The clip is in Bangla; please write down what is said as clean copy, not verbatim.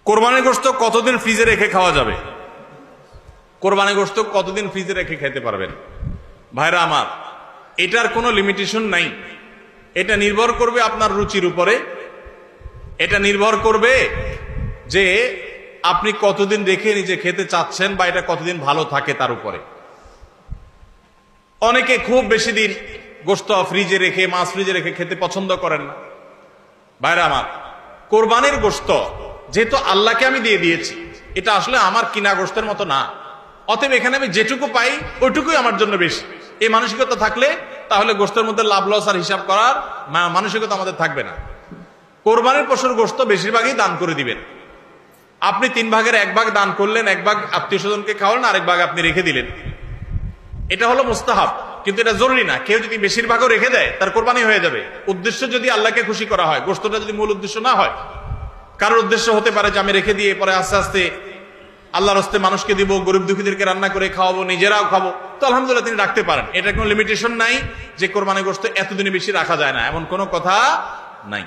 কোরবানির গোশত কতদিন ফ্রিজে রেখে খাওয়া যাবে? কোরবানির গোশত কতদিন ফ্রিজে রেখে খেতে পারবেন? ভাইরা আমার, এটার কোনো লিমিটেশন নাই। এটা নির্ভর করবে আপনার রুচির উপরে। এটা নির্ভর করবে যে আপনি কতদিন রেখে নিজে খেতে চাচ্ছেন বা এটা কতদিন ভালো থাকে তার উপরে। অনেকে খুব বেশি দিন গোশত ফ্রিজে রেখে, মাছ ফ্রিজে রেখে খেতে পছন্দ করেন না। ভাইরা আমার, কোরবানির গোশত যেহেতু আল্লাহকে আমি দিয়ে দিয়েছি, এটা আসলে আমার কিনা গোশতের মতো না। অতএব এখানে আমি যেটুকু পাই ওইটুকুই আমার জন্য বেশি। এই মানসিকতা থাকলে তাহলে গোশতের মধ্যে লাভ লস আর হিসাব করার মানসিকতা আমাদের থাকবে না। কোরবানির পশুর গোশত বেশিরভাগই দান করে দিবেন। আপনি 3 ভাগের 1 ভাগ দান করলেন, 1 ভাগ আত্মীয় স্বজনকে খাওয়ালেন, আরেক ভাগ আপনি রেখে দিলেন। এটা হলো মুস্তাহাব, কিন্তু এটা জরুরি না। কেউ যদি বেশিরভাগও রেখে দেয় তার কোরবানি হয়ে যাবে। উদ্দেশ্য যদি আল্লাহকে খুশি করা হয়, গোশতটা যদি মূল উদ্দেশ্য না হয়। কারোর উদ্দেশ্য হতে পারে যে আমি রেখে দিয়ে পরে আস্তে আস্তে আল্লাহর হস্তে মানুষকে দিব, গরিব দুঃখীদেরকে রান্না করে খাওয়াবো, নিজেরাও খাবো, তো আলহামদুলিল্লাহ তিনি রাখতে পারেন। এটা কোনো লিমিটেশন নাই যে কোরবানি গোশত এতদিনে বেশি রাখা যায় না, এমন কোনো কথা নাই।